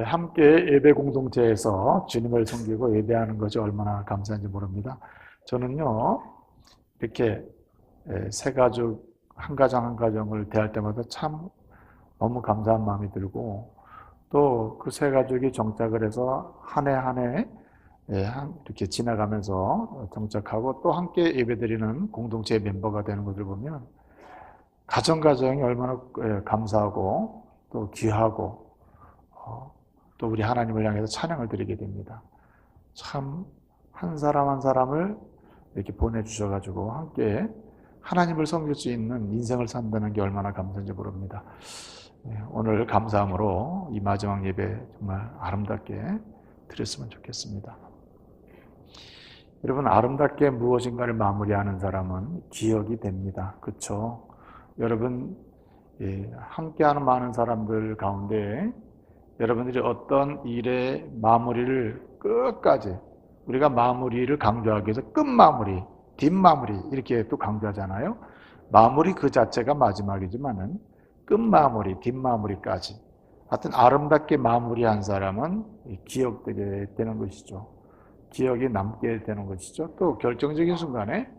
함께 예배 공동체에서 주님을 섬기고 예배하는 것이 얼마나 감사한지 모릅니다. 저는요, 이렇게 세 가족, 한 가정 한 가정을 대할 때마다 참 너무 감사한 마음이 들고, 또 그 세 가족이 정착을 해서 한 해 한 해 이렇게 지나가면서 정착하고 또 함께 예배드리는 공동체의 멤버가 되는 것을 보면 가정 가정이 얼마나 감사하고 또 귀하고 또 우리 하나님을 향해서 찬양을 드리게 됩니다. 참 한 사람 한 사람을 이렇게 보내주셔가지고 함께 하나님을 섬길 수 있는 인생을 산다는 게 얼마나 감사한지 모릅니다. 오늘 감사함으로 이 마지막 예배 정말 아름답게 드렸으면 좋겠습니다. 여러분, 아름답게 무엇인가를 마무리하는 사람은 기억이 됩니다. 그렇죠? 여러분, 함께하는 많은 사람들 가운데 여러분들이 어떤 일의 마무리를 끝까지, 우리가 마무리를 강조하기 위해서 끝마무리, 뒷마무리 이렇게 또 강조하잖아요. 마무리 그 자체가 마지막이지만은 끝마무리, 뒷마무리까지 하여튼 아름답게 마무리한 사람은 기억되게 되는 것이죠. 기억이 남게 되는 것이죠. 또 결정적인 순간에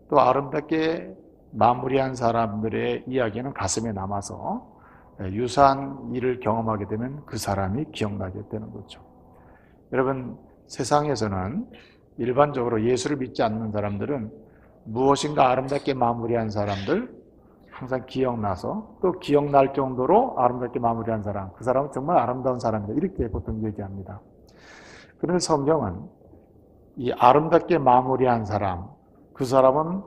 또 아름답게 마무리한 사람들의 이야기는 가슴에 남아서 유사한 일을 경험하게 되면 그 사람이 기억나게 되는 거죠. 여러분, 세상에서는 일반적으로 예수를 믿지 않는 사람들은 무엇인가 아름답게 마무리한 사람들 항상 기억나서 또 기억날 정도로 아름답게 마무리한 사람, 그 사람은 정말 아름다운 사람이다 이렇게 보통 얘기합니다. 그런데 성경은 이 아름답게 마무리한 사람, 그 사람은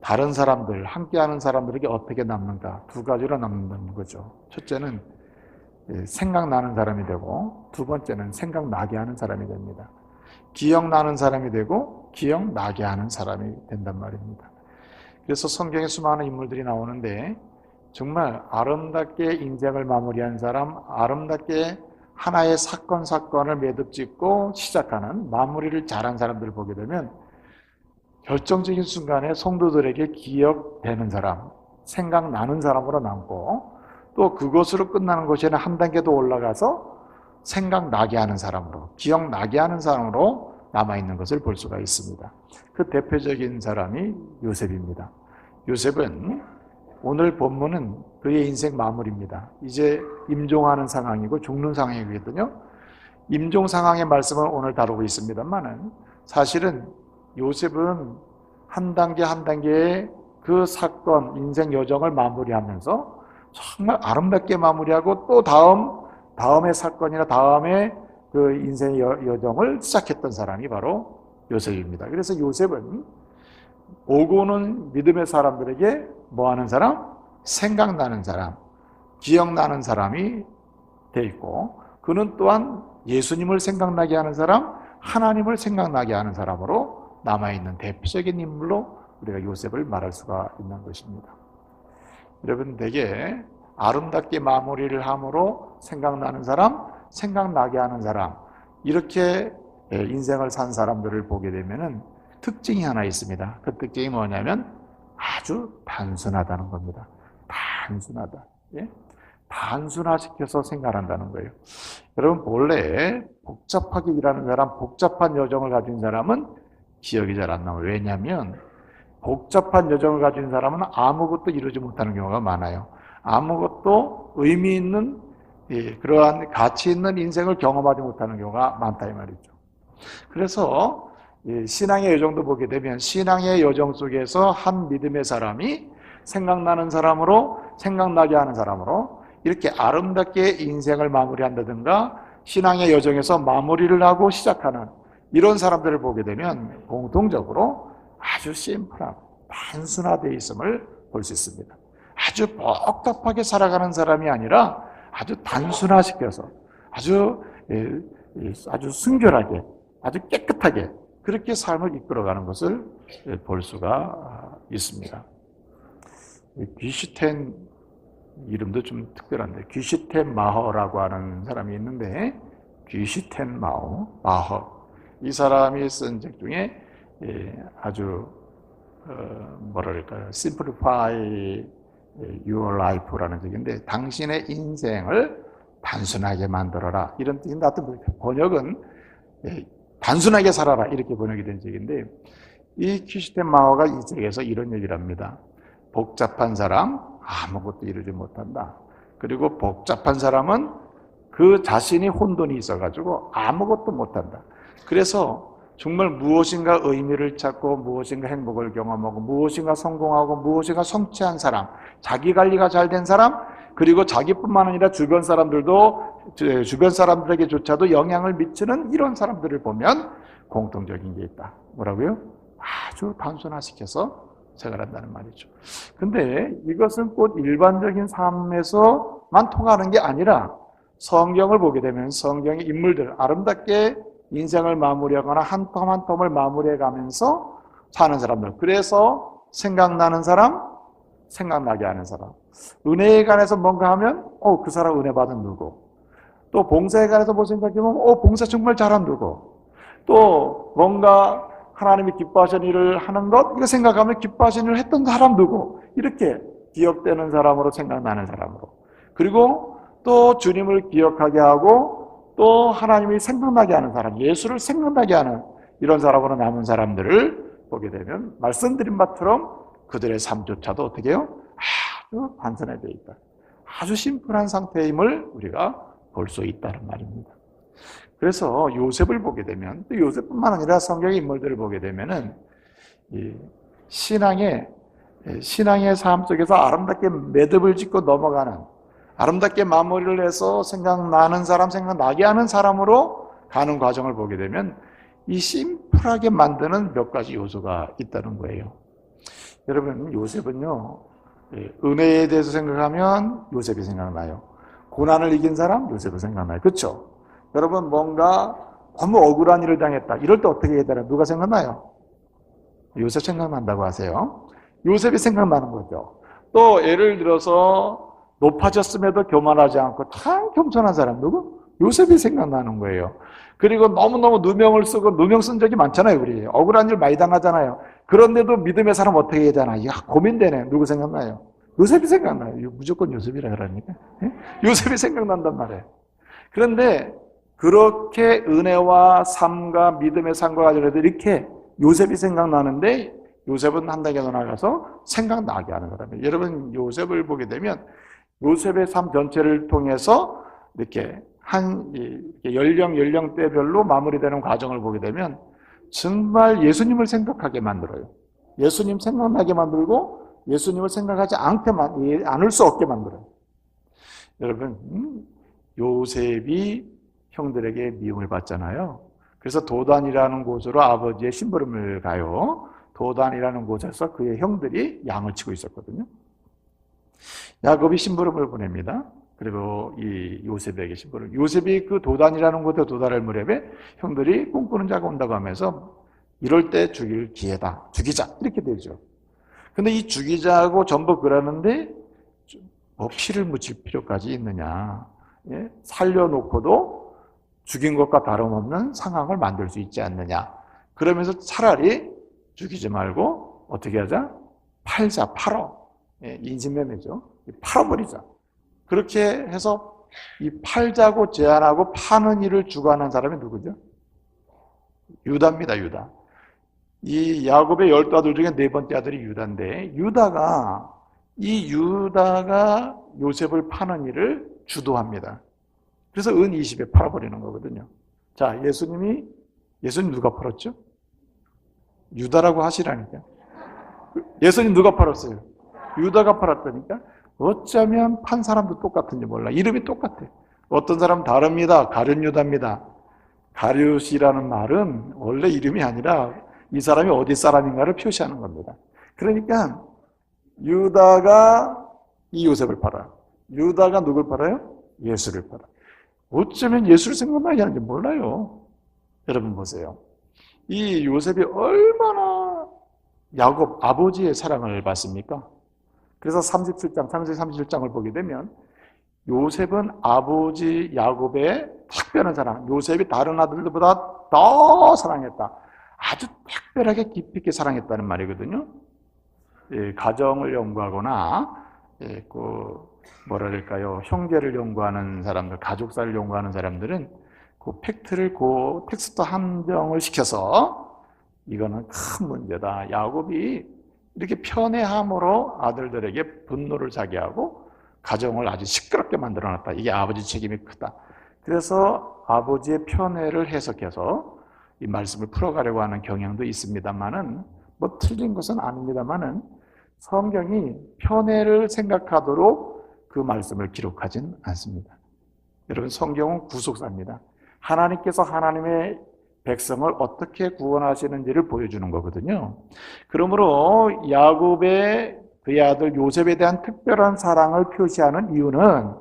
다른 사람들, 함께하는 사람들에게 어떻게 남는가? 두 가지로 남는다는 거죠. 첫째는 생각나는 사람이 되고 두 번째는 생각나게 하는 사람이 됩니다. 기억나는 사람이 되고 기억나게 하는 사람이 된단 말입니다. 그래서 성경에 수많은 인물들이 나오는데 정말 아름답게 인생을 마무리한 사람, 아름답게 하나의 사건을 매듭짓고 시작하는 마무리를 잘한 사람들을 보게 되면 결정적인 순간에 성도들에게 기억되는 사람, 생각나는 사람으로 남고 또 그것으로 끝나는 것이 아니라 한 단계 더 올라가서 생각나게 하는 사람으로, 기억나게 하는 사람으로 남아있는 것을 볼 수가 있습니다. 그 대표적인 사람이 요셉입니다. 요셉은 오늘 본문은 그의 인생 마무리입니다. 이제 임종하는 상황이고 죽는 상황이거든요. 임종 상황의 말씀을 오늘 다루고 있습니다만은 사실은 요셉은 한 단계 한 단계의 그 사건, 인생 여정을 마무리하면서 정말 아름답게 마무리하고 또 다음의 사건이나 다음의 그 인생의 여정을 시작했던 사람이 바로 요셉입니다. 그래서 요셉은 오고 오는 믿음의 사람들에게 뭐하는 사람? 생각나는 사람, 기억나는 사람이 돼 있고 그는 또한 예수님을 생각나게 하는 사람, 하나님을 생각나게 하는 사람으로 남아있는 대표적인 인물로 우리가 요셉을 말할 수가 있는 것입니다. 여러분, 되게 아름답게 마무리를 함으로 생각나는 사람, 생각나게 하는 사람, 이렇게 인생을 산 사람들을 보게 되면은 특징이 하나 있습니다. 그 특징이 뭐냐면 아주 단순하다는 겁니다. 단순하다. 예? 단순화시켜서 생각한다는 거예요. 여러분, 본래 복잡하게 일하는 사람, 복잡한 여정을 가진 사람은 기억이 잘 안 나와요. 왜냐하면 복잡한 여정을 가진 사람은 아무것도 이루지 못하는 경우가 많아요. 아무것도 의미 있는 그러한 가치 있는 인생을 경험하지 못하는 경우가 많다 이 말이죠. 그래서 신앙의 여정도 보게 되면 신앙의 여정 속에서 한 믿음의 사람이 생각나는 사람으로, 생각나게 하는 사람으로 이렇게 아름답게 인생을 마무리한다든가 신앙의 여정에서 마무리를 하고 시작하는 이런 사람들을 보게 되면 공통적으로 아주 심플한 단순화되어 있음을 볼 수 있습니다. 아주 복잡하게 살아가는 사람이 아니라 아주 단순화시켜서 아주 순결하게, 아주 깨끗하게 그렇게 삶을 이끌어가는 것을 볼 수가 있습니다. 귀시텐 이름도 좀 특별한데 귀시텐 마허라고 하는 사람이 있는데 귀시텐 마허 이 사람이 쓴 책 중에 아주 뭐랄까요, Simplify Your Life라는 책인데 당신의 인생을 단순하게 만들어라. 이런 뜻인데, 하여튼 번역은 단순하게 살아라. 이렇게 번역이 된 책인데, 이 퀴슈텐 마오가 이 책에서 이런 얘기를 합니다. 복잡한 사람, 아무것도 이루지 못한다. 그리고 복잡한 사람은 그 자신이 혼돈이 있어가지고 아무것도 못한다. 그래서 정말 무엇인가 의미를 찾고 무엇인가 행복을 경험하고 무엇인가 성공하고 무엇인가 성취한 사람, 자기 관리가 잘 된 사람, 그리고 자기뿐만 아니라 주변 사람들에게조차도 영향을 미치는 이런 사람들을 보면 공통적인 게 있다. 뭐라고요? 아주 단순화시켜서 생활한다는 말이죠. 근데 이것은 꼭 일반적인 삶에서만 통하는 게 아니라 성경을 보게 되면 성경의 인물들, 아름답게 인생을 마무리하거나 한 텀 한 텀을 마무리해 가면서 사는 사람들. 그래서 생각나는 사람, 생각나게 하는 사람. 은혜에 관해서 뭔가 하면 그 사람 은혜 받은 누구. 또 봉사에 관해서 뭐 생각해보면 봉사 정말 잘한 누구. 또 뭔가 하나님이 기뻐하시는 일을 하는 것, 이거 생각하면 기뻐하시는 일을 했던 사람 누구. 이렇게 기억되는 사람으로 생각나는 사람으로. 그리고 또 주님을 기억하게 하고 또 하나님이 생각나게 하는 사람, 예수를 생각나게 하는 이런 사람으로 남은 사람들을 보게 되면 말씀드린 바처럼 그들의 삶조차도 어떻게 해요? 아주 단순화되어 있다. 아주 심플한 상태임을 우리가 볼 수 있다는 말입니다. 그래서 요셉을 보게 되면, 또 요셉뿐만 아니라 성경의 인물들을 보게 되면은 이 신앙의 삶 속에서 아름답게 매듭을 짓고 넘어가는, 아름답게 마무리를 해서 생각나는 사람, 생각나게 하는 사람으로 가는 과정을 보게 되면 이 심플하게 만드는 몇 가지 요소가 있다는 거예요. 여러분, 요셉은요, 은혜에 대해서 생각하면 요셉이 생각나요. 고난을 이긴 사람, 요셉이 생각나요. 그렇죠? 여러분, 뭔가 너무 억울한 일을 당했다. 이럴 때 어떻게 해야 되나? 누가 생각나요? 요셉 생각난다고 하세요. 요셉이 생각나는 거죠. 또 예를 들어서 높아졌음에도 교만하지 않고 참 겸손한 사람 누구? 요셉이 생각나는 거예요. 그리고 너무너무 누명을 쓰고, 누명 쓴 적이 많잖아요. 우리 억울한 일 많이 당하잖아요. 그런데도 믿음의 사람 어떻게 해야 되나? 고민되네. 누구 생각나요? 요셉이 생각나요. 무조건 요셉이라 그러니까. 요셉이 생각난단 말이에요. 그런데 그렇게 은혜와 삶과 믿음의 삶과 관련해서 이렇게 요셉이 생각나는데, 요셉은 한 단계 더 나가서 생각나게 하는 거랍니다. 여러분, 요셉을 보게 되면 요셉의 삶 전체를 통해서 이렇게 연령대별로 마무리되는 과정을 보게 되면 정말 예수님을 생각하게 만들어요. 예수님 생각나게 만들고 예수님을 생각하지 않을 수 없게 만들어요. 여러분, 요셉이 형들에게 미움을 받잖아요. 그래서 도단이라는 곳으로 아버지의 심부름을 가요. 도단이라는 곳에서 그의 형들이 양을 치고 있었거든요. 야곱이 심부름을 보냅니다. 그리고 이 요셉에게 심부름. 요셉이 그 도단이라는 곳에 도달할 무렵에 형들이 꿈꾸는 자가 온다고 하면서 이럴 때 죽일 기회다. 죽이자. 이렇게 되죠. 근데 이 죽이자고 전부 그러는데 뭐 피를 묻힐 필요까지 있느냐. 예? 살려놓고도 죽인 것과 다름없는 상황을 만들 수 있지 않느냐. 그러면서 차라리 죽이지 말고 어떻게 하자? 팔어. 예, 인신매매죠. 팔아버리자. 그렇게 해서 이 팔자고 제안하고 파는 일을 주관한 사람이 누구죠? 유다입니다. 유다. 이 야곱의 12아들 중에 네 번째 아들이 유다인데, 유다가 요셉을 파는 일을 주도합니다. 그래서 은 20에 팔아버리는 거거든요. 자, 예수님 누가 팔았죠? 유다라고 하시라니까. 예수님 누가 팔았어요? 유다가 팔았다니까. 어쩌면 판 사람도 똑같은지 몰라. 이름이 똑같아. 어떤 사람은 다릅니다. 가룟 유다입니다. 가룟이라는 말은 원래 이름이 아니라 이 사람이 어디 사람인가를 표시하는 겁니다. 그러니까 유다가 이 요셉을 팔아요. 유다가 누굴 팔아요? 예수를 팔아요. 어쩌면 예수를 생각나게 하는지 몰라요. 여러분 보세요. 이 요셉이 얼마나 야곱 아버지의 사랑을 받습니까? 그래서 37장을 보게 되면 요셉은 아버지 야곱의 특별한 사랑, 요셉이 다른 아들들보다 더 사랑했다. 아주 특별하게 깊이 있게 사랑했다는 말이거든요. 예, 가정을 연구하거나 뭐라 그럴까요? 형제를 연구하는 사람들, 가족사를 연구하는 사람들은 그 팩트를 그 텍스트 함정을 시켜서 이거는 큰 문제다. 야곱이 이렇게 편애함으로 아들들에게 분노를 자게 하고 가정을 아주 시끄럽게 만들어놨다. 이게 아버지 책임이 크다. 그래서 아버지의 편애를 해석해서 이 말씀을 풀어가려고 하는 경향도 있습니다만은 뭐 틀린 것은 아닙니다만은 성경이 편애를 생각하도록 그 말씀을 기록하진 않습니다. 여러분, 성경은 구속사입니다. 하나님께서 하나님의 백성을 어떻게 구원하시는지를 보여주는 거거든요. 그러므로 야곱의 그의 아들 요셉에 대한 특별한 사랑을 표시하는 이유는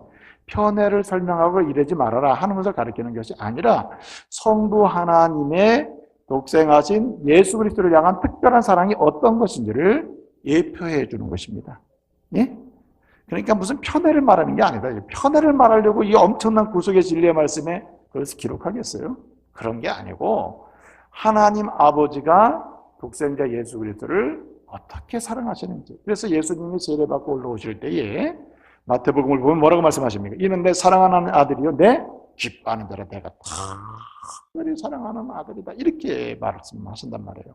편애를 설명하고 이러지 말아라 하는 것을 가리키는 것이 아니라 성부 하나님의 독생하신 예수 그리스도를 향한 특별한 사랑이 어떤 것인지를 예표해 주는 것입니다. 예? 그러니까 무슨 편애를 말하는 게 아니다. 편애를 말하려고 이 엄청난 구속의 진리의 말씀에 그것을 기록하겠어요? 그런 게 아니고 하나님 아버지가 독생자 예수 그리스도를 어떻게 사랑하시는지. 그래서 예수님이 세례받고 올라오실 때에 마태복음을 보면 뭐라고 말씀하십니까? 이는 내 사랑하는 아들이요 내 기뻐하는 자라 내가 특별히 사랑하는 아들이다. 이렇게 말씀하신단 말이에요.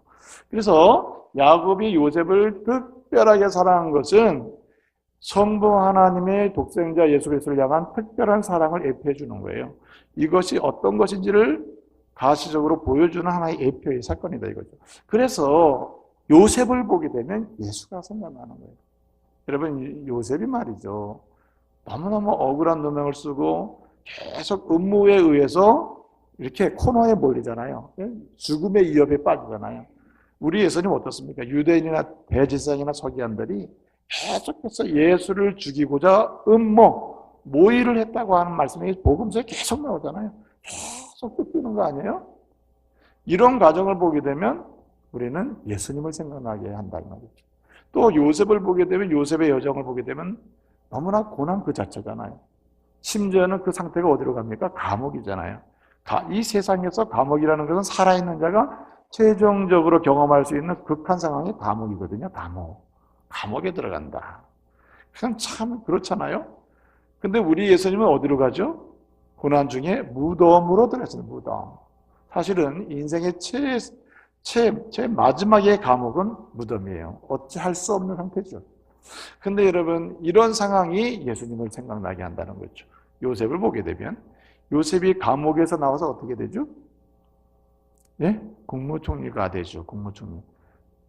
그래서 야곱이 요셉을 특별하게 사랑한 것은 성부 하나님의 독생자 예수 그리스도를 향한 특별한 사랑을 예표해 주는 거예요. 이것이 어떤 것인지를 가시적으로 보여주는 하나의 예표의 사건이다 이거죠. 그래서 요셉을 보게 되면 예수가 생각나는 거예요. 여러분, 요셉이 말이죠. 너무너무 억울한 누명을 쓰고 계속 음모에 의해서 이렇게 코너에 몰리잖아요. 죽음의 위협에 빠지잖아요. 우리 예수님 어떻습니까? 유대인이나 대제사장이나 서기관들이 계속해서 예수를 죽이고자 모의를 했다고 하는 말씀이 복음서에 계속 나오잖아요. 계속 뜯기는 거 아니에요? 이런 과정을 보게 되면 우리는 예수님을 생각나게 한다는 거죠. 또 요셉을 보게 되면 요셉의 여정을 보게 되면 너무나 고난 그 자체잖아요. 심지어는 그 상태가 어디로 갑니까? 감옥이잖아요. 이 세상에서 감옥이라는 것은 살아있는 자가 최종적으로 경험할 수 있는 극한 상황이 감옥이거든요. 감옥에 들어간다. 그냥 참 그렇잖아요. 근데 우리 예수님은 어디로 가죠? 고난 중에 무덤으로 들어갔어요. 무덤. 사실은 인생의 제일 마지막의 감옥은 무덤이에요. 어찌할 수 없는 상태죠. 근데 여러분, 이런 상황이 예수님을 생각나게 한다는 거죠. 요셉을 보게 되면 요셉이 감옥에서 나와서 어떻게 되죠? 예? 국무총리가 되죠. 국무총리.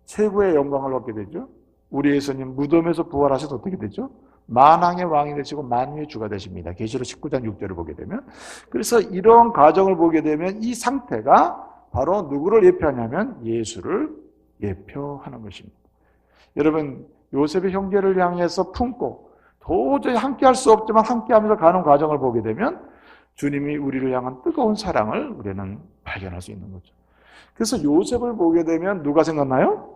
최고의 영광을 얻게 되죠. 우리 예수님 무덤에서 부활하셔서 어떻게 되죠? 만왕의 왕이 되시고 만유의 주가 되십니다. 계시록 19장 6절을 보게 되면. 그래서 이런 과정을 보게 되면 이 상태가 바로 누구를 예표하냐면 예수를 예표하는 것입니다. 여러분, 요셉의 형제를 향해서 품고 도저히 함께할 수 없지만 함께하면서 가는 과정을 보게 되면 주님이 우리를 향한 뜨거운 사랑을 우리는 발견할 수 있는 거죠. 그래서 요셉을 보게 되면 누가 생각나요?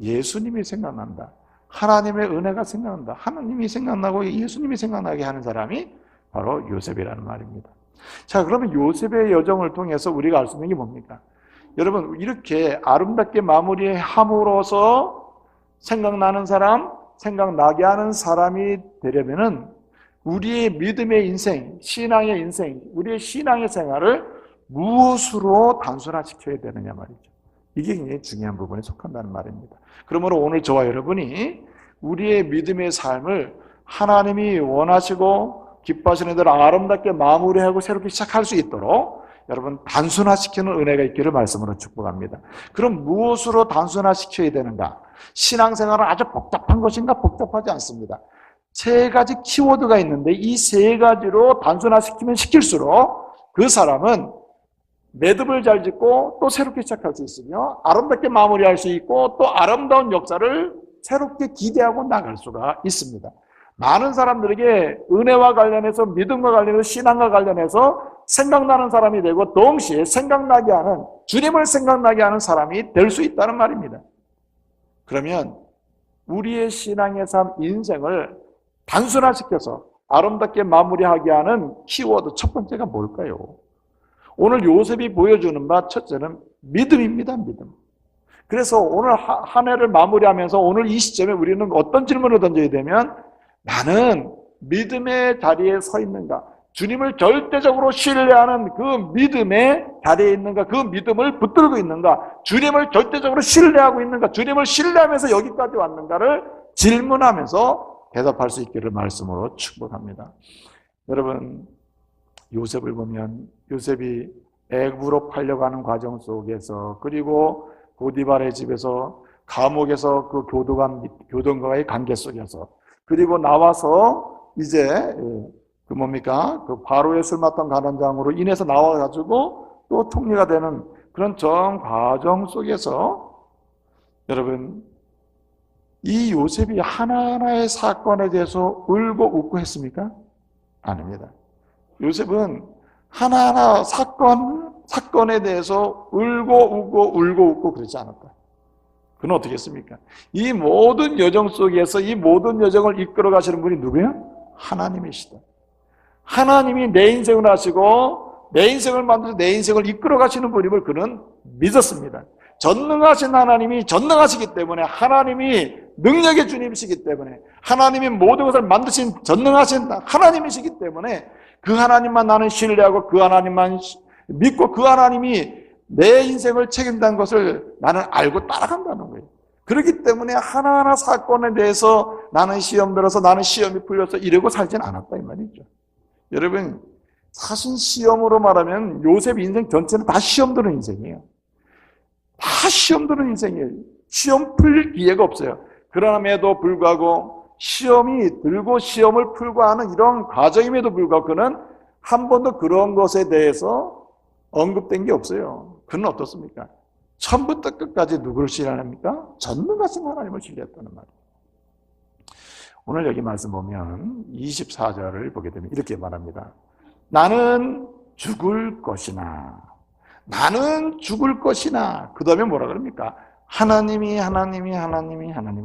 예수님이 생각난다. 하나님의 은혜가 생각난다. 하나님이 생각나고 예수님이 생각나게 하는 사람이 바로 요셉이라는 말입니다. 자, 그러면 요셉의 여정을 통해서 우리가 알 수 있는 게 뭡니까? 여러분, 이렇게 아름답게 마무리함으로써 생각나는 사람, 생각나게 하는 사람이 되려면은 우리의 믿음의 인생, 신앙의 인생, 우리의 신앙의 생활을 무엇으로 단순화시켜야 되느냐 말이죠. 이게 굉장히 중요한 부분에 속한다는 말입니다. 그러므로 오늘 저와 여러분이 우리의 믿음의 삶을 하나님이 원하시고 기뻐하시는 대로 아름답게 마무리하고 새롭게 시작할 수 있도록 여러분 단순화시키는 은혜가 있기를 말씀으로 축복합니다. 그럼 무엇으로 단순화시켜야 되는가? 신앙생활은 아주 복잡한 것인가? 복잡하지 않습니다. 세 가지 키워드가 있는데 이 세 가지로 단순화시키면 시킬수록 그 사람은 매듭을 잘 짓고 또 새롭게 시작할 수 있으며 아름답게 마무리할 수 있고 또 아름다운 역사를 새롭게 기대하고 나갈 수가 있습니다. 많은 사람들에게 은혜와 관련해서 믿음과 관련해서 신앙과 관련해서 생각나는 사람이 되고 동시에 생각나게 하는 주님을 생각나게 하는 사람이 될 수 있다는 말입니다. 그러면 우리의 신앙의 삶 인생을 단순화시켜서 아름답게 마무리하게 하는 키워드 첫 번째가 뭘까요? 오늘 요셉이 보여주는 바 첫째는 믿음입니다. 믿음. 그래서 오늘 한 해를 마무리하면서 오늘 이 시점에 우리는 어떤 질문을 던져야 되면 나는 믿음의 자리에 서 있는가? 주님을 절대적으로 신뢰하는 그 믿음의 자리에 있는가? 그 믿음을 붙들고 있는가? 주님을 절대적으로 신뢰하고 있는가? 주님을 신뢰하면서 여기까지 왔는가를 질문하면서 대답할 수 있기를 말씀으로 축복합니다. 여러분, 요셉을 보면 요셉이 애굽으로 팔려가는 과정 속에서, 그리고 보디발의 집에서, 감옥에서 그 교도관과의 관계 속에서, 그리고 나와서 이제 그 바로의 술 맡던 가난장으로 인해서 나와가지고 또 총리가 되는 그런 정 과정 속에서, 여러분, 이 요셉이 하나하나의 사건에 대해서 울고 웃고 했습니까? 아닙니다. 요셉은 하나하나 사건에 대해서 울고 웃고 그러지 않았다. 그는 어떻게 했습니까? 이 모든 여정 속에서 이 모든 여정을 이끌어 가시는 분이 누구예요? 하나님이시다. 하나님이 내 인생을 하시고 내 인생을 만들어서 내 인생을 이끌어 가시는 분임을 그는 믿었습니다. 전능하신 하나님이 전능하시기 때문에, 하나님이 능력의 주님이시기 때문에, 하나님이 모든 것을 만드신 전능하신 하나님이시기 때문에 그 하나님만 나는 신뢰하고 그 하나님만 믿고 그 하나님이 내 인생을 책임진다는 것을 나는 알고 따라간다는 거예요. 그렇기 때문에 하나하나 사건에 대해서 나는 시험 들어서, 나는 시험이 풀려서 이러고 살진 않았다 이 말이죠. 여러분, 사실 시험으로 말하면 요셉 인생 전체는 다 시험 드는 인생이에요. 다 시험 드는 인생이에요. 시험 풀릴 기회가 없어요. 그럼에도 불구하고 시험이 들고 시험을 풀고 하는 이런 과정임에도 불구하고 그는 한 번도 그런 것에 대해서 언급된 게 없어요. 그는 어떻습니까? 처음부터 끝까지 누구를 신뢰합니까? 전능하신 하나님을 신뢰했다는 말이에요. 오늘 여기 말씀 보면 24절을 보게 되면 이렇게 말합니다. 나는 죽을 것이나, 나는 죽을 것이나, 그 다음에 뭐라 그럽니까? 하나님이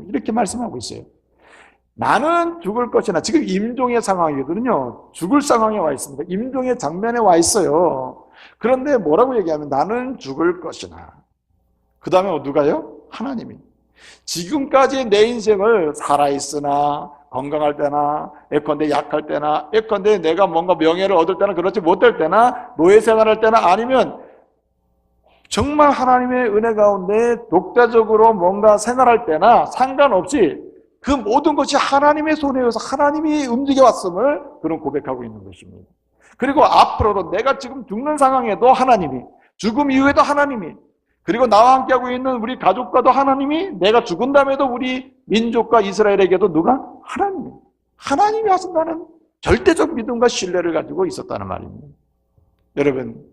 이렇게 말씀하고 있어요. 나는 죽을 것이나, 지금 임종의 상황이거든요. 죽을 상황에 와 있습니다. 임종의 장면에 와 있어요. 그런데 뭐라고 얘기하면 나는 죽을 것이나, 그 다음에 누가요? 하나님이. 지금까지 내 인생을 살아있으나, 건강할 때나, 예컨대 약할 때나, 예컨대 내가 뭔가 명예를 얻을 때나, 그렇지 못할 때나, 노예 생활할 때나, 아니면 정말 하나님의 은혜 가운데 독자적으로 뭔가 생활할 때나 상관없이 그 모든 것이 하나님의 손에 의해서 하나님이 움직여 왔음을 그런 고백하고 있는 것입니다. 그리고 앞으로도 내가 지금 죽는 상황에도 하나님이, 죽음 이후에도 하나님이, 그리고 나와 함께하고 있는 우리 가족과도 하나님이, 내가 죽은 다음에도 우리 민족과 이스라엘에게도 누가? 하나님이 하신다는 절대적 믿음과 신뢰를 가지고 있었다는 말입니다. 여러분,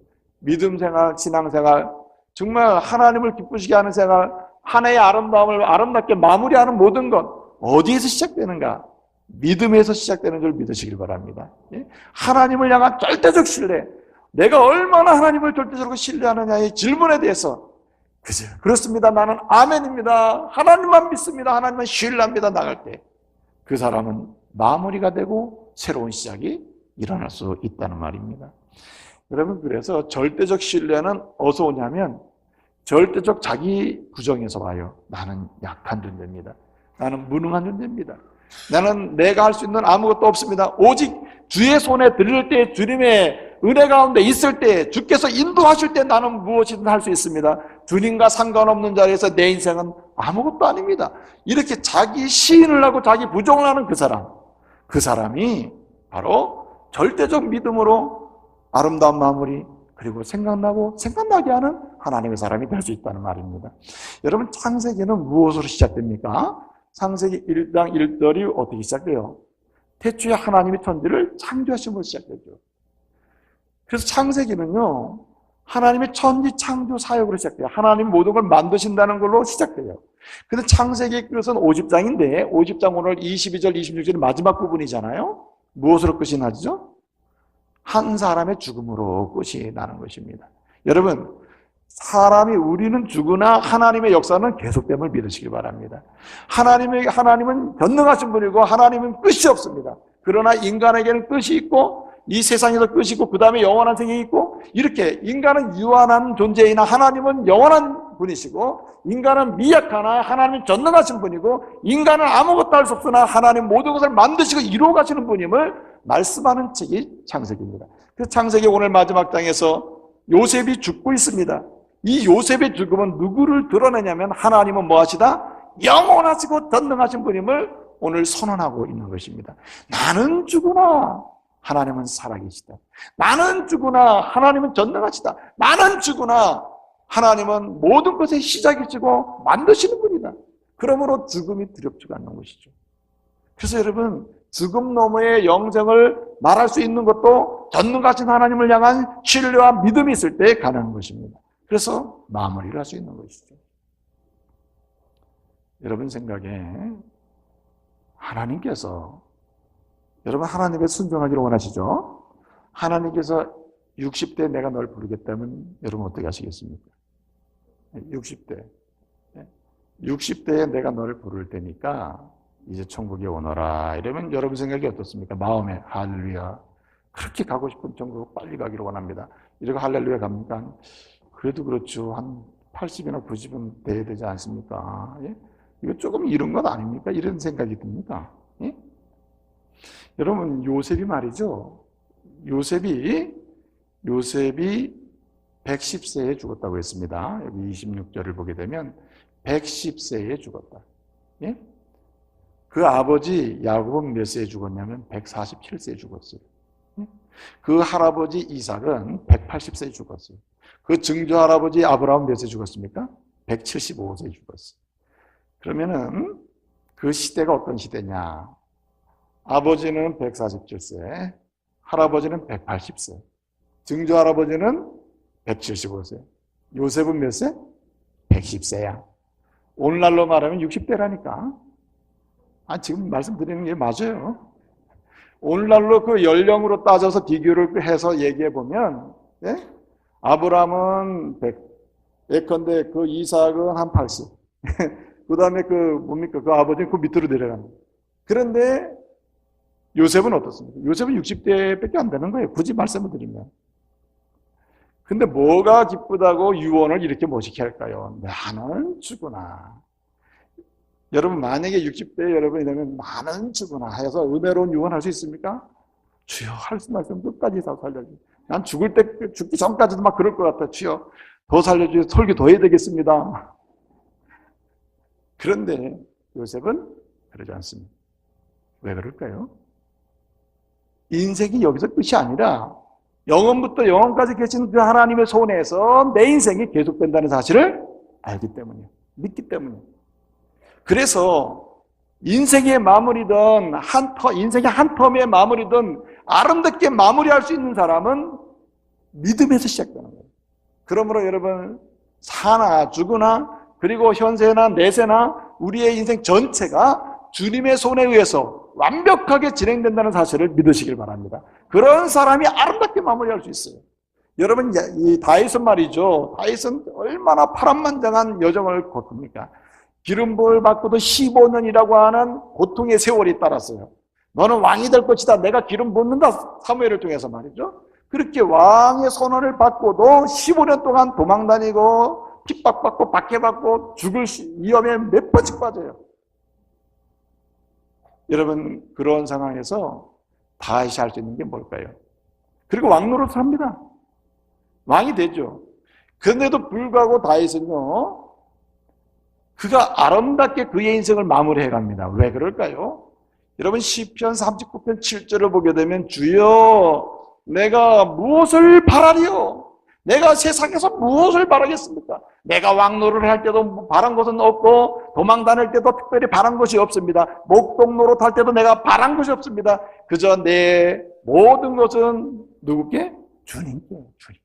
믿음 생활, 신앙 생활, 정말 하나님을 기쁘시게 하는 생활, 한 해의 아름다움을 아름답게 마무리하는 모든 것, 어디에서 시작되는가? 믿음에서 시작되는 줄 믿으시길 바랍니다. 하나님을 향한 절대적 신뢰, 내가 얼마나 하나님을 절대적으로 신뢰하느냐의 질문에 대해서, 그죠? 그렇습니다. 나는 아멘입니다. 하나님만 믿습니다. 하나님만 신뢰합니다. 나갈 때 그 사람은 마무리가 되고 새로운 시작이 일어날 수 있다는 말입니다. 여러분, 그래서 절대적 신뢰는 어디서 오냐면 절대적 자기 부정에서 와요. 나는 약한 존재입니다. 나는 무능한 존재입니다. 나는 내가 할 수 있는 아무것도 없습니다. 오직 주의 손에 들릴 때, 주님의 은혜 가운데 있을 때, 주께서 인도하실 때 나는 무엇이든 할 수 있습니다. 주님과 상관없는 자리에서 내 인생은 아무것도 아닙니다. 이렇게 자기 시인을 하고 자기 부정을 하는 그 사람이 바로 절대적 믿음으로 아름다운 마무리, 그리고 생각나게 하는 하나님의 사람이 될 수 있다는 말입니다. 여러분, 창세기는 무엇으로 시작됩니까? 창세기 1장 1절이 어떻게 시작돼요? 태초에 하나님이 천지를 창조하심으로 시작되죠. 그래서 창세기는요, 하나님의 천지 창조 사역으로 시작돼요. 하나님이 모든 걸 만드신다는 걸로 시작돼요. 근데 창세기의 끝은 50장인데 50장 오늘 22절, 26절이 마지막 부분이잖아요. 무엇으로 끝이 나죠? 한 사람의 죽음으로 끝이 나는 것입니다. 여러분, 우리는 죽으나 하나님의 역사는 계속됨을 믿으시기 바랍니다. 하나님은 전능하신 분이고 하나님은 끝이 없습니다. 그러나 인간에게는 끝이 있고 이 세상에서 끝이 있고 그 다음에 영원한 생이 있고, 이렇게 인간은 유한한 존재이나 하나님은 영원한 분이시고 인간은 미약하나 하나님은 전능하신 분이고 인간은 아무것도 할 수 없으나 하나님 모든 것을 만드시고 이루어 가시는 분임을 말씀하는 책이 창세기입니다. 그 창세기 오늘 마지막 장에서 요셉이 죽고 있습니다. 이 요셉의 죽음은 누구를 드러내냐면 하나님은 뭐하시다? 영원하시고 전능하신 분임을 오늘 선언하고 있는 것입니다. 나는 죽으나 하나님은 살아계시다. 나는 죽으나 하나님은 전능하시다. 나는 죽으나 하나님은 모든 것의 시작이시고 만드시는 분이다. 그러므로 죽음이 두렵지가 않는 것이죠. 그래서 여러분, 죽음 너머의 영생을 말할 수 있는 것도 전능하신 하나님을 향한 신뢰와 믿음이 있을 때 가능한 것입니다. 그래서 마무리를 할 수 있는 것이죠. 여러분 생각에 하나님께서, 여러분 하나님께 순종하기를 원하시죠? 하나님께서 60대에 내가 널 부르겠다면 여러분 어떻게 하시겠습니까? 60대에 내가 너를 부를 테니까 이제 천국에 오너라 이러면 여러분 생각이 어떻습니까? 마음에 할렐루야, 그렇게 가고 싶은 천국 빨리 가기를 원합니다. 이러고 할렐루야 갑니까? 그래도 그렇죠. 한 80이나 90은 돼야 되지 않습니까? 예? 이거 조금 이른 것 아닙니까? 이런 생각이 듭니다. 예? 여러분 요셉이 말이죠. 요셉이 110세에 죽었다고 했습니다. 여기 26절을 보게 되면 110세에 죽었다. 예? 그 아버지 야곱은 몇 세에 죽었냐면 147세에 죽었어요. 예? 그 할아버지 이삭은 180세에 죽었어요. 그 증조 할아버지 아브라함 몇 세에 죽었습니까? 175세에 죽었어요. 그러면은 그 시대가 어떤 시대냐? 아버지는 147세, 할아버지는 180세, 증조 할아버지는 175세, 요셉은 몇 세? 110세야. 오늘날로 말하면 60대라니까. 지금 말씀드리는 게 맞아요. 오늘날로 그 연령으로 따져서 비교를 해서 얘기해 보면, 예? 아브라함은 100, 예컨대 그 이삭은 한 80, 그 다음에 그 아버지는 그 밑으로 내려갑니다. 그런데 요셉은 어떻습니까? 요셉은 60대밖에 안 되는 거예요. 굳이 말씀을 드리면. 근데 뭐가 기쁘다고 유언을 이렇게 멋있게 할까요? 나는 죽으나. 여러분 만약에 60대 여러분이 되면 나는 죽으나 해서 은혜로운 유언할 수 있습니까? 주여 할 말씀 끝까지 다 살려주세요. 난 죽기 전까지도 막 그럴 것 같아. 주여 더 살려주세요. 설교 더 해야 되겠습니다. 그런데 요셉은 그러지 않습니다. 왜 그럴까요? 인생이 여기서 끝이 아니라 영원부터 영원까지 계신 그 하나님의 손에서 내 인생이 계속된다는 사실을 알기 때문이에요. 믿기 때문이에요. 그래서 인생의 마무리든 인생의 한 텀의 마무리든 아름답게 마무리할 수 있는 사람은 믿음에서 시작되는 거예요. 그러므로 여러분 사나 죽으나 그리고 현세나 내세나 우리의 인생 전체가 주님의 손에 의해서 완벽하게 진행된다는 사실을 믿으시길 바랍니다. 그런 사람이 아름답게 마무리할 수 있어요. 여러분 이 다윗은 말이죠. 다윗은 얼마나 파란만장한 여정을 거둡니까? 기름 부음을 받고도 15년이라고 하는 고통의 세월이 따랐어요. 너는 왕이 될 것이다. 내가 기름 붓는다. 사무엘을 통해서 말이죠. 그렇게 왕의 선언을 받고도 15년 동안 도망다니고 핍박받고 박해받고 죽을 위험에 몇 번씩 빠져요. 여러분 그런 상황에서 다윗이 할 수 있는 게 뭘까요? 그리고 왕노릇을 합니다. 왕이 되죠. 그런데도 불구하고 다윗은요, 그가 아름답게 그의 인생을 마무리해 갑니다. 왜 그럴까요? 여러분 시편 39편 7절을 보게 되면 주여 내가 무엇을 바라리요? 내가 세상에서 무엇을 바라겠습니까? 내가 왕노릇을 할 때도 바란 것은 없고 도망 다닐 때도 특별히 바란 것이 없습니다. 목동 노릇 할 때도 내가 바란 것이 없습니다. 그저 내 모든 것은 누구께? 주님께. 주님.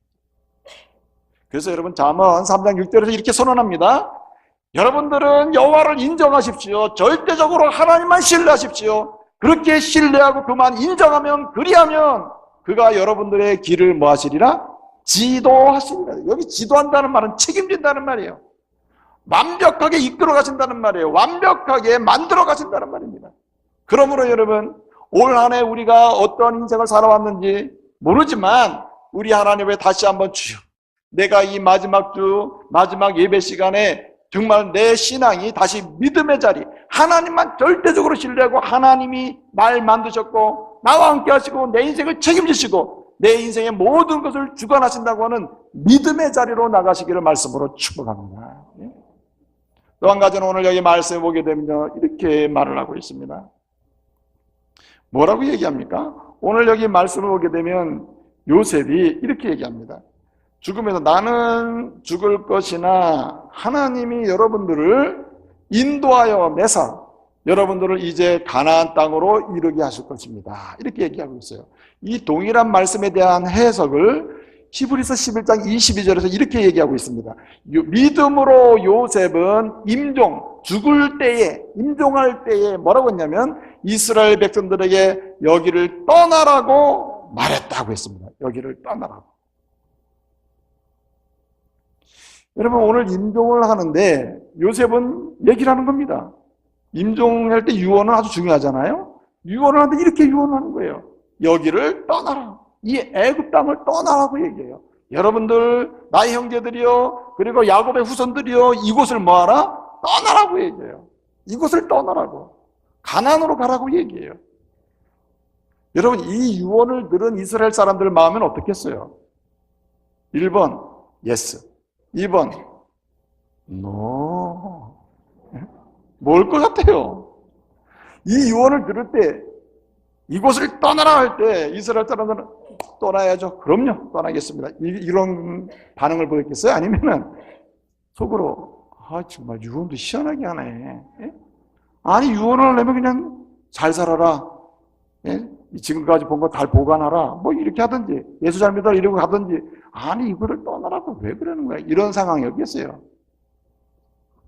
그래서 여러분 잠언 3장 6절에서 이렇게 선언합니다. 여러분들은 여호와를 인정하십시오. 절대적으로 하나님만 신뢰하십시오. 그렇게 신뢰하고 그만 인정하면 그리하면 그가 여러분들의 길을 뭐 하시리라? 지도하십니다. 여기 지도한다는 말은 책임진다는 말이에요. 완벽하게 이끌어 가신다는 말이에요. 완벽하게 만들어 가신다는 말입니다. 그러므로 여러분 올 한 해 우리가 어떤 인생을 살아왔는지 모르지만 우리 하나님을 다시 한번 주여 내가 이 마지막 주, 마지막 예배 시간에 정말 내 신앙이 다시 믿음의 자리, 하나님만 절대적으로 신뢰하고 하나님이 날 만드셨고 나와 함께 하시고 내 인생을 책임지시고 내 인생의 모든 것을 주관하신다고 하는 믿음의 자리로 나가시기를 말씀으로 축복합니다. 또 한 가지는 오늘 여기 말씀을 보게 되면요, 이렇게 말을 하고 있습니다. 뭐라고 얘기합니까? 오늘 여기 말씀을 보게 되면 요셉이 이렇게 얘기합니다. 죽으면서 나는 죽을 것이나 하나님이 여러분들을 인도하여 내사 여러분들을 이제 가나안 땅으로 이르게 하실 것입니다. 이렇게 얘기하고 있어요. 이 동일한 말씀에 대한 해석을 히브리서 11장 22절에서 이렇게 얘기하고 있습니다. 믿음으로 요셉은 죽을 때에, 임종할 때에 뭐라고 했냐면 이스라엘 백성들에게 여기를 떠나라고 말했다고 했습니다. 여기를 떠나라고. 여러분, 오늘 임종을 하는데 요셉은 얘기를 하는 겁니다. 임종할 때 유언은 아주 중요하잖아요. 유언을 하는데 이렇게 유언하는 거예요. 여기를 떠나라. 이 애굽 땅을 떠나라고 얘기해요. 여러분들, 나의 형제들이요, 그리고 야곱의 후손들이요, 이곳을 뭐하라? 떠나라고 얘기해요. 이곳을 떠나라고. 가나안으로 가라고 얘기해요. 여러분, 이 유언을 들은 이스라엘 사람들 마음은 어떻겠어요? 1번, yes. 2번, no. 뭘 것 같아요? 이 유언을 들을 때, 이곳을 떠나라 할 때 이스라엘 사람들은 떠나야죠. 그럼요, 떠나겠습니다. 이런 반응을 보였겠어요? 아니면은 속으로 정말 유언도 시원하게 하네. 예? 아니, 유언을 하려면 그냥 잘 살아라. 예? 지금까지 본 거 잘 보관하라. 뭐 이렇게 하든지 예수 잘 믿어라 이러고 하든지. 아니, 이거를 떠나라고 왜 그러는 거야? 이런 상황이었겠어요.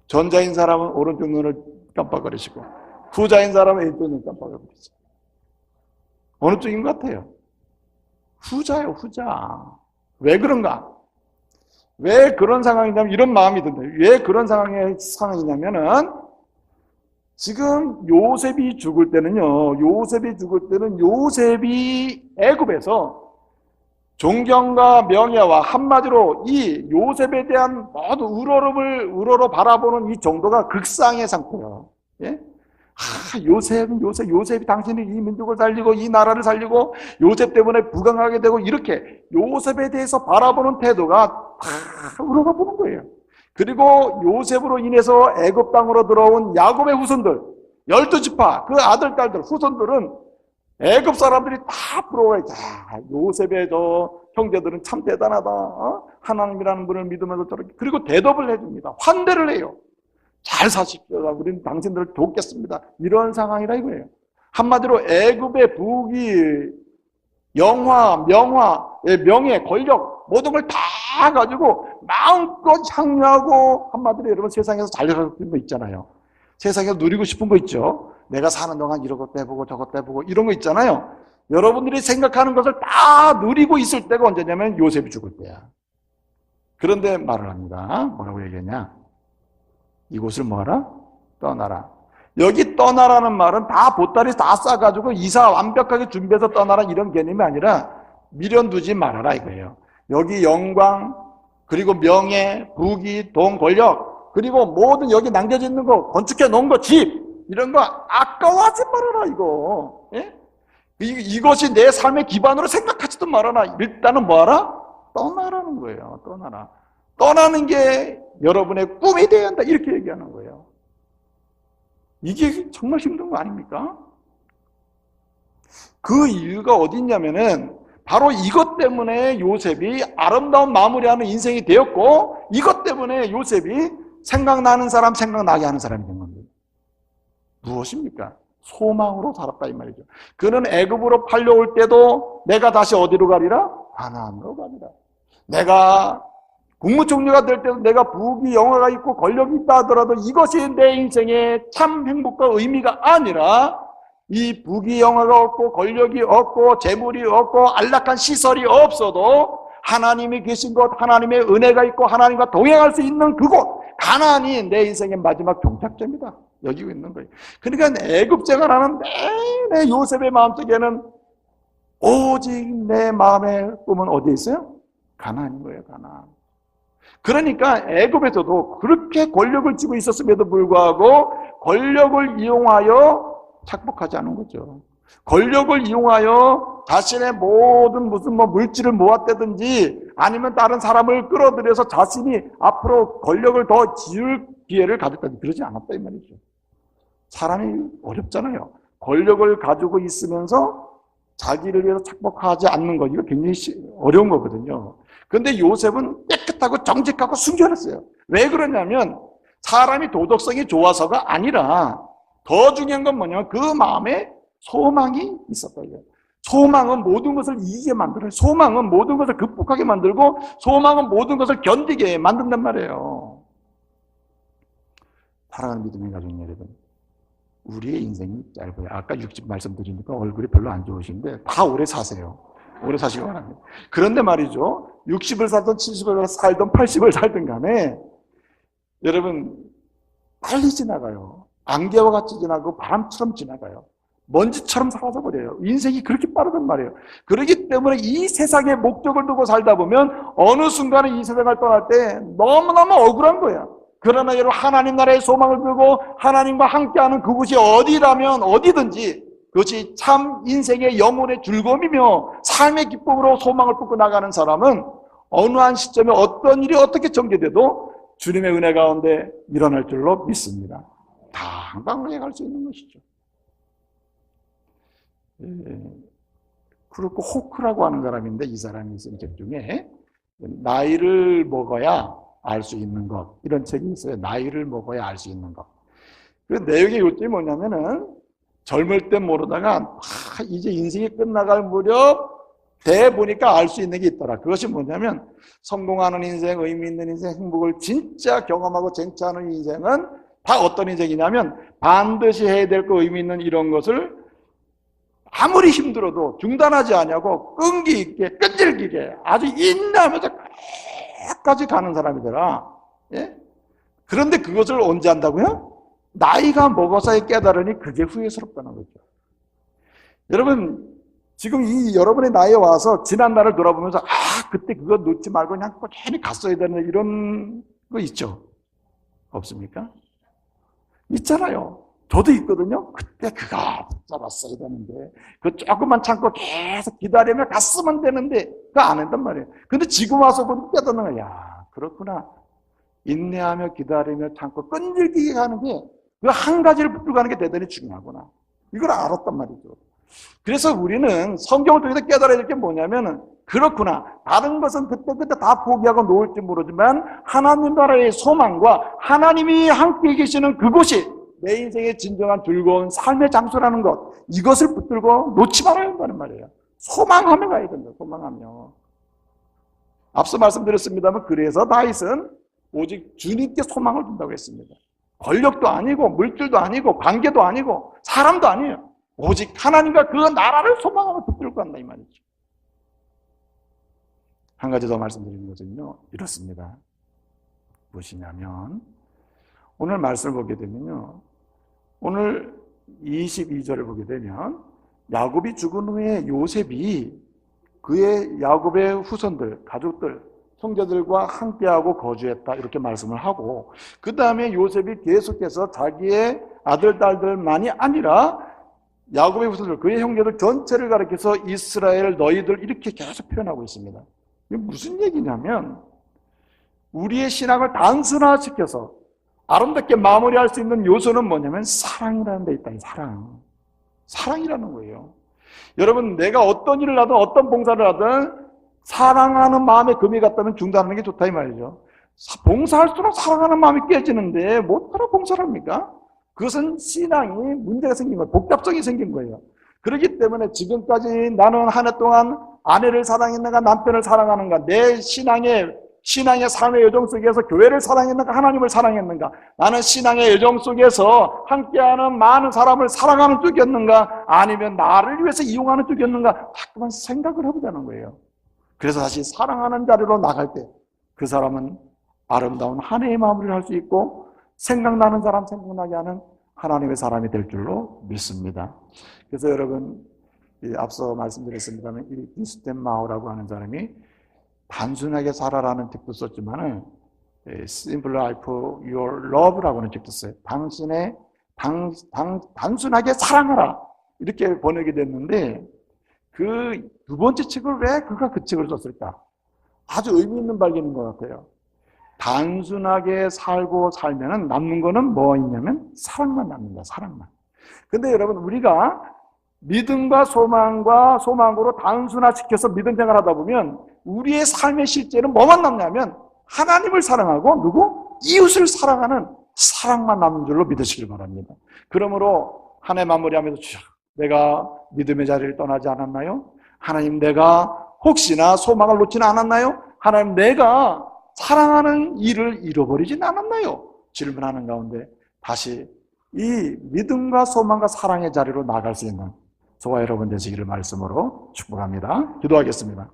전자인 사람은 오른쪽 눈을 깜빡거리시고 후자인 사람은 왼쪽 눈을 깜빡거리시고. 어느 쪽인 것 같아요? 후자요, 후자. 왜 그런가? 왜 그런 상황이냐면 이런 마음이 든대요. 왜 그런 상황이냐면은 지금 요셉이 죽을 때는요, 요셉이 애굽에서 존경과 명예와 한마디로 이 요셉에 대한 모든 우러러 바라보는 이 정도가 극상의 상태예요. 예? 요셉이 당신이 이 민족을 살리고 이 나라를 살리고 요셉 때문에 부강하게 되고 이렇게 요셉에 대해서 바라보는 태도가 다 우러러 보는 거예요. 그리고 요셉으로 인해서 애굽 땅으로 들어온 야곱의 후손들 12지파 그 아들 딸들 후손들은 애굽 사람들이 다 부러워요. 요셉의 저 형제들은 참 대단하다. 하나님이라는 분을 믿으면서 저렇게. 그리고 대접을 해줍니다. 환대를 해요. 잘 사십시오. 우리는 당신들을 돕겠습니다. 이런 상황이라 이거예요. 한마디로 애굽의 부귀, 영화, 명예, 권력 모든 걸 다 가지고 마음껏 향유하고 한마디로 여러분 세상에서 잘 살는 거 있잖아요. 세상에서 누리고 싶은 거 있죠. 내가 사는 동안 이런 것도 해보고 저것도 해보고 이런 거 있잖아요. 여러분들이 생각하는 것을 다 누리고 있을 때가 언제냐면 요셉이 죽을 때야. 그런데 말을 합니다. 뭐라고 얘기했냐? 이곳을 뭐하라? 떠나라. 여기 떠나라는 말은 다 보따리 다 싸가지고 이사 완벽하게 준비해서 떠나라 이런 개념이 아니라 미련두지 말아라 이거예요. 여기 영광, 그리고 명예, 부귀, 돈, 권력, 그리고 모든 여기 남겨져 있는 거, 건축해 놓은 거, 집 이런 거 아까워하지 말아라 이거. 예? 이것이 내 삶의 기반으로 생각하지도 말아라. 일단은 뭐하라? 떠나라는 거예요. 떠나라. 떠나는 게 여러분의 꿈이 되어야 한다 이렇게 얘기하는 거예요. 이게 정말 힘든 거 아닙니까? 그 이유가 어디 있냐면은 바로 이것 때문에 요셉이 아름다운 마무리하는 인생이 되었고 이것 때문에 요셉이 생각나는 사람 생각나게 하는 사람이 된 겁니다. 무엇입니까? 소망으로 살았다 이 말이죠. 그는 애굽으로 팔려올 때도 내가 다시 어디로 가리라? 가나안으로 가리라. 내가 국무총리가 될 때도 내가 부귀 영화가 있고 권력이 있다 하더라도 이것이 내 인생의 참 행복과 의미가 아니라 이 부귀 영화가 없고 권력이 없고 재물이 없고 안락한 시설이 없어도 하나님이 계신 곳, 하나님의 은혜가 있고 하나님과 동행할 수 있는 그곳 가나안이 내 인생의 마지막 종착점이다. 여기고 있는 거예요. 그러니까 애굽 생활하는 내내 요셉의 마음속에는 오직 내 마음의 꿈은 어디에 있어요? 가나안인 거예요. 가나안. 그러니까 애굽에서도 그렇게 권력을 쥐고 있었음에도 불구하고 권력을 이용하여 착복하지 않은 거죠. 권력을 이용하여 자신의 모든 무슨 물질을 모았다든지 아니면 다른 사람을 끌어들여서 자신이 앞으로 권력을 더 지을 기회를 가졌다든지 그러지 않았다 이 말이죠. 사람이 어렵잖아요. 권력을 가지고 있으면서 자기를 위해서 착복하지 않는 거 이거 굉장히 어려운 거거든요. 그런데 요셉은 깨끗하고 정직하고 순결했어요. 왜 그러냐면 사람이 도덕성이 좋아서가 아니라 더 중요한 건 뭐냐면 그 마음에 소망이 있었다고요. 소망은 모든 것을 이기게 만들어요. 소망은 모든 것을 극복하게 만들고 소망은 모든 것을 견디게 만든단 말이에요. 사랑하는 믿음의 가족 여러분, 우리의 인생이 짧아요. 아까 60 말씀드리니까 얼굴이 별로 안 좋으신데 다 오래 사세요. 오래 사시기 바랍니다. 그런데 말이죠. 60을 살든 70을 살든 80을 살든 간에 여러분 빨리 지나가요. 안개와 같이 지나고 바람처럼 지나가요. 먼지처럼 사라져버려요. 인생이 그렇게 빠르단 말이에요. 그렇기 때문에 이 세상에 목적을 두고 살다 보면 어느 순간에 이 세상을 떠날 때 너무너무 억울한 거야. 그러나 여러분 하나님 나라의 소망을 들고 하나님과 함께하는 그곳이 어디라면 어디든지 그것이 참 인생의 영혼의 즐거움이며 삶의 기쁨으로 소망을 품고 나가는 사람은 어느 한 시점에 어떤 일이 어떻게 전개돼도 주님의 은혜 가운데 일어날 줄로 믿습니다. 당당하게 갈 수 있는 것이죠. 그렇고 호크라고 하는 사람인데 이 사람이 쓴 책 중에 나이를 먹어야 알 수 있는 것 이런 책이 있어요. 나이를 먹어야 알 수 있는 것. 그 내용의 요점이 뭐냐면은 젊을 때 모르다가 이제 인생이 끝나갈 무렵 돼 보니까 알 수 있는 게 있더라. 그것이 뭐냐면 성공하는 인생, 의미 있는 인생, 행복을 진짜 경험하고 쟁취하는 인생은 다 어떤 인생이냐면 반드시 해야 될 거 의미 있는 이런 것을 아무리 힘들어도 중단하지 않냐고 끈기 있게 끈질기게 아주 인내하면서 끝까지 가는 사람이더라. 예? 그런데 그것을 언제 한다고요? 나이가 먹어서 깨달으니 그게 후회스럽다는 거죠. 여러분 지금 이 여러분의 나이에 와서 지난 날을 돌아보면서 그때 그거 놓지 말고 그냥 꾸준히 갔어야 되는 이런 거 있죠? 없습니까? 있잖아요. 저도 있거든요. 그때 그거 붙잡았어야 되는데 그거 조금만 참고 계속 기다리며 갔으면 되는데 그거 안 했단 말이에요. 근데 지금 와서 보니 깨닫는 거야. 야, 그렇구나. 인내하며 기다리며 참고 끈질기게 가는 게 그 한 가지를 붙들고 가는 게 대단히 중요하구나. 이걸 알았단 말이죠. 그래서 우리는 성경을 통해서 깨달아야 될 게 뭐냐면은 그렇구나. 다른 것은 그때 다 포기하고 놓을지 모르지만 하나님 나라의 소망과 하나님이 함께 계시는 그곳이 내 인생의 진정한 즐거운 삶의 장소라는 것 이것을 붙들고 놓지 말아야 한다는 말이에요. 소망하며 가야 된다. 소망하며. 앞서 말씀드렸습니다만 그래서 다윗은 오직 주님께 소망을 둔다고 했습니다. 권력도 아니고 물질도 아니고 관계도 아니고 사람도 아니에요. 오직 하나님과 그 나라를 소망하며 붙들고 간다 이 말이죠. 한 가지 더 말씀드리는 것은요. 이렇습니다. 무엇이냐면 오늘 말씀을 보게 되면요. 오늘 22절을 보게 되면 야곱이 죽은 후에 요셉이 그의 야곱의 후손들, 가족들, 형제들과 함께하고 거주했다 이렇게 말씀을 하고 그 다음에 요셉이 계속해서 자기의 아들, 딸들만이 아니라 야곱의 후손들, 그의 형제들 전체를 가리켜서 이스라엘 너희들 이렇게 계속 표현하고 있습니다. 이게 무슨 얘기냐면 우리의 신앙을 단순화시켜서 아름답게 마무리할 수 있는 요소는 뭐냐면 사랑이라는 데 있다. 사랑. 사랑이라는 거예요. 여러분 내가 어떤 일을 하든 어떤 봉사를 하든 사랑하는 마음에 금이 갔다면 중단하는 게 좋다 이 말이죠. 봉사할수록 사랑하는 마음이 깨지는데 뭐하러 봉사를 합니까? 그것은 신앙이 문제가 생긴 거예요. 복잡성이 생긴 거예요. 그렇기 때문에 지금까지 나는 한 해 동안 아내를 사랑했는가 남편을 사랑하는가 내 신앙의 삶의 여정 속에서 교회를 사랑했는가 하나님을 사랑했는가 나는 신앙의 여정 속에서 함께하는 많은 사람을 사랑하는 쪽이었는가 아니면 나를 위해서 이용하는 쪽이었는가 자꾸만 생각을 해보자는 거예요. 그래서 다시 사랑하는 자리로 나갈 때 그 사람은 아름다운 한 해의 마무리를 할 수 있고 생각나는 사람 생각나게 하는 하나님의 사람이 될 줄로 믿습니다. 그래서 여러분 앞서 말씀드렸습니다만 이 디스템 마오라고 하는 사람이 단순하게 살아라는 책도 썼지만 simple life, your love라고는 적었어요 당신의 단순하게 사랑하라 이렇게 번역이 됐는데 그 두 번째 책을 왜 그가 그 책을 썼을까? 아주 의미 있는 발견인 것 같아요. 단순하게 살고 살면은 남는 거는 뭐 있냐면 사랑만 남는다. 사랑만. 근데 여러분 우리가 믿음과 소망으로 단순화시켜서 믿음 생활하다 보면 우리의 삶의 실제는 뭐만 남냐면 하나님을 사랑하고 누구? 이웃을 사랑하는 사랑만 남는 줄로 믿으시길 바랍니다. 그러므로 한 해 마무리하면서 주여 내가 믿음의 자리를 떠나지 않았나요? 하나님 내가 혹시나 소망을 놓지는 않았나요? 하나님 내가 사랑하는 일을 잃어버리진 않았나요? 질문하는 가운데 다시 이 믿음과 소망과 사랑의 자리로 나아갈 수 있는 저와 여러분 되시기를 말씀으로 축복합니다. 기도하겠습니다.